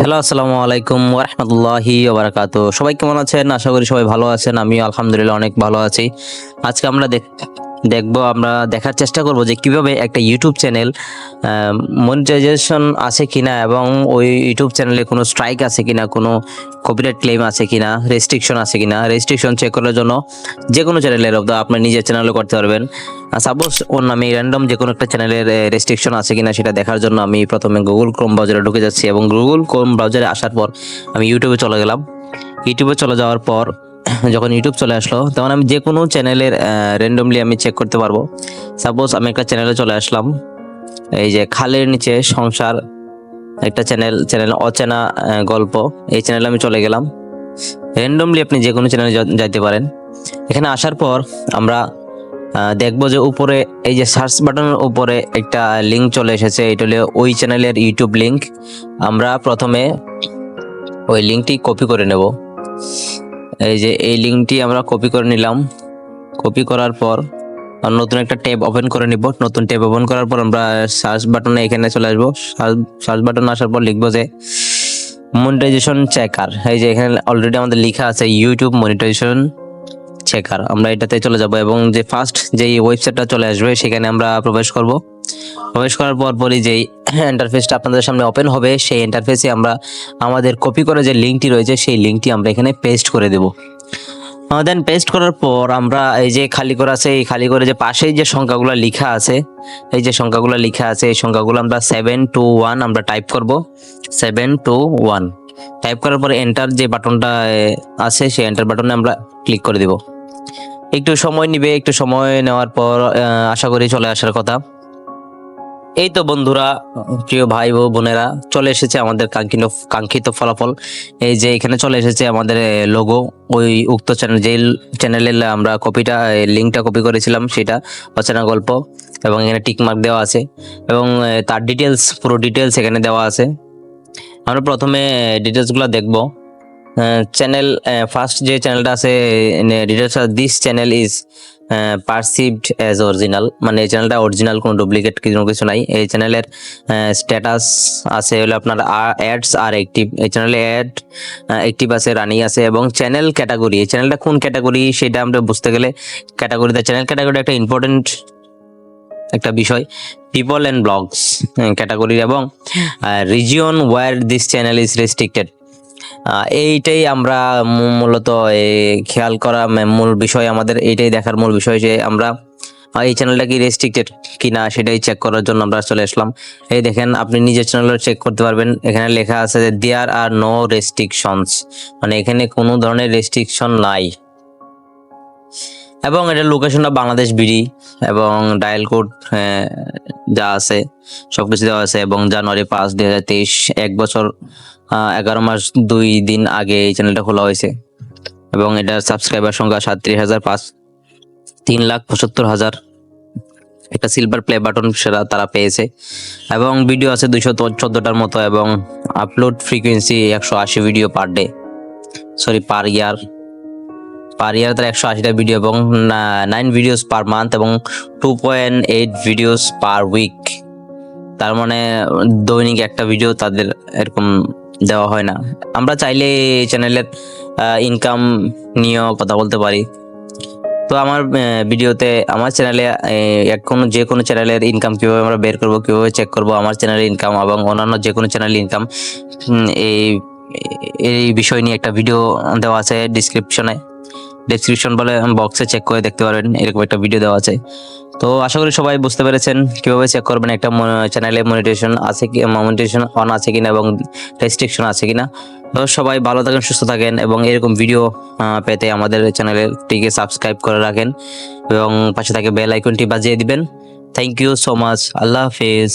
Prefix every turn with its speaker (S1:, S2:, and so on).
S1: Hello, আসসালামু আলাইকুম ওয়া রাহমাতুল্লাহি ওয়া বারাকাতুহু। সবাই কেমন আছেন? আশা করি সবাই ভালো আছেন। আমিও আলহামদুলিল্লাহ অনেক ভালো আছি। আজকে আমরা আমরা দেখার চেষ্টা করব যে কিভাবে একটা ইউটিউব চ্যানেল মনিটাইজেশন আছে কিনা এবং ওই ইউটিউব চ্যানেলে কোনো স্ট্রাইক আছে কিনা, কোনো কপিরাইট ক্লেম আছে কিনা, রেস্ট্রিকশন আছে কিনা। রেস্ট্রিকশন চেক করার জন্য যে কোনো চ্যানেলের আপনার নিজের চ্যানেলে করতে পারবেন। সাপোজ ওর নামে র্যান্ডম যে কোনো একটা চ্যানেলের রেস্ট্রিকশন আছে কিনা সেটা দেখার জন্য আমি প্রথমে গুগল ক্রোম ব্রাউজারে ঢুকে যাচ্ছি এবং গুগল ক্রোম ব্রাউজারে আসার পর আমি ইউটিউবে চলে গেলাম। ইউটিউবে চলে যাওয়ার পর যখন ইউটিউব চলে আসলো তখন আমি যে কোনো চ্যানেলের র্যান্ডমলি আমি চেক করতে পারবো। সাপোজ আমি একটা চ্যানেলে চলে আসলাম, এই যে খালের নিচে সংসার একটা চ্যানেল অচেনা গল্প, এই চ্যানেলে আমি চলে গেলাম। র্যান্ডমলি আপনি যে কোনো চ্যানেলে যাইতে পারেন। এখানে আসার পর আমরা দেখবো যে উপরে এই যে সার্চ বাটনের উপরে একটা লিঙ্ক চলে এসেছে, এটা হলো ওই চ্যানেলের ইউটিউব লিঙ্ক। আমরা প্রথমে ওই লিঙ্কটি কপি করে নেব। এই যে এই লিঙ্কটি আমরা কপি করে নিলাম। কপি করার পর নতুন একটা ট্যাব ওপেন করে নিব। নতুন ট্যাব ওপেন করার পর আমরা সার্চ বাটনে এখানে চলে আসবো। সার্চ বাটনে আসার পর লিখবো যে মনিটাইজেশন চেকার। এই যে এখানে অলরেডি আমাদের লেখা আছে ইউটিউব মনিটাইজেশন চেকার। আমরা এটাতে চলে যাব এবং যে ফার্স্ট যেই ওয়েবসাইটটা চলে আসবে সেখানে আমরা প্রবেশ করব। প্রবেশ করার পরই যেই ইন্টারফেসটা আপনাদের সামনে ওপেন হবে সেই ইন্টারফেসে আমরা আমাদের কপি করে যে লিঙ্কটি রয়েছে সেই লিঙ্কটি আমরা এখানে পেস্ট করে দেব। দেন পেস্ট করার পর আমরা এই যে খালি করে আছে, এই খালি করে যে পাশেই যে সংখ্যাগুলো লেখা আছে, এই যে সংখ্যাগুলো লেখা আছে এই সংখ্যাগুলো আমরা 721 আমরা টাইপ করব। 721 টাইপ করার পরে এন্টার যে বাটনটা আছে সেই এন্টার বাটনে আমরা ক্লিক করে দেব। একটু সময় নিবে, একটু সময় নেওয়ার পর আশা করি চলে আসার কথা। এই তো বন্ধুরা, প্রিয় ভাই ও বোনেরা, চলে এসেছে আমাদের কাঙ্ক্ষিত ফলাফল। এই যে এখানে চলে এসেছে আমাদের লোগো, ওই উক্ত চ্যানেল যে চ্যানেলের আমরা লিঙ্কটা কপি করেছিলাম সেটা অচেনা গল্প, এবং এখানে টিক মার্ক দেওয়া আছে এবং তার পুরো ডিটেলস এখানে দেওয়া আছে। আমরা প্রথমে ডিটেলসগুলো দেখব। চ্যানেল ফার্স্ট যে চ্যানেলটা আছে details, this channel is perceived as original, মানে এই চ্যানেলটা অরিজিনাল, কোনো ডুপ্লিকেট কিছু নাই। এই চ্যানেলের স্ট্যাটাস আছে হলো আপনার অ্যাডস আর অ্যাক্টিভ। এই চ্যানেলে অ্যাড অ্যাক্টিভ আছে, রানিং আছে, এবং চ্যানেল ক্যাটাগরি, এই চ্যানেলটা কোন ক্যাটাগরি সেটা আমরা বুঝতে গেলে ক্যাটাগরিতে চ্যানেল ক্যাটাগরি একটা ইম্পর্টেন্ট একটা বিষয়। পিপল অ্যান্ড ব্লগস ক্যাটাগরি, এবং region where this channel is restricted. এইটাই আমরা মূলত খেয়াল করা মূল বিষয়, আমাদের এইটাই দেখার মূল বিষয় যে আমরা এই চ্যানেলটা কি রেস্ট্রিক্টেড কিনা সেটাই চেক করার জন্য আমরা চলে আসলাম। এই দেখেন, আপনি নিজের চ্যানেলও চেক করতে পারবেন। এখানে লেখা আছে যে দেয়ার আর নো রেস্ট্রিকশনস, মানে এখানে কোনো ধরনের রেস্ট্রিকশন নাই, এবং এটার লোকেশনটা বাংলাদেশ বিডি, এবং ডায়াল কোড যা আছে সবকিছু দেওয়া আছে, এবং জানুয়ারি ৫, ২০২৩, ১ বছর ১১ মাস ২ দিন আগে এই চ্যানেলটা খোলা হয়েছে, এবং এটার সাবস্ক্রাইবার সংখ্যা ৩৭,০০০, ৩,৭৫,০০০। একটা সিলভার প্লে বাটন সেটা তারা পেয়েছে, এবং ভিডিও আছে ২১৪টার মতো, এবং upload frequency ১৮০ video per day, per year তার ১৮০টা ভিডিও, এবং 9 ভিডিওস পার মান্থ, এবং 2.8 ভিডিওস পার উইক। তার মানে দৈনিক একটা ভিডিও তাদের এরকম দেওয়া হয় না। আমরা চাইলে এই চ্যানেলের ইনকাম নিয়েও কথা বলতে পারি। তো আমার ভিডিওতে আমার চ্যানেলে যে কোনো চ্যানেলের ইনকাম কীভাবে আমরা বের করবো, কীভাবে চেক করবো আমার চ্যানেলের ইনকাম এবং অন্যান্য যে কোনো চ্যানেলের ইনকাম, এই বিষয় নিয়ে একটা ভিডিও দেওয়া আছে ডেসক্রিপশন বক্সে চেক করে দেখতে পারবেন, এরকম একটা ভিডিও দেওয়া আছে। তো আশা করি সবাই বুঝতে পেরেছেন কিভাবে চেক করবেন একটা চ্যানেলে মনিটাইজেশন অন আছে কিনা এবং রেস্ট্রিকশন আছে কিনা। তো সবাই ভালো থাকেন, সুস্থ থাকেন, এবং এরকম ভিডিও পেতে আমাদের চ্যানেলটিকে সাবস্ক্রাইব করে রাখেন এবং পাশে থাকে বেল আইকনটি বাজিয়ে দিবেন। Thank you so much. আল্লাহ হাফেজ।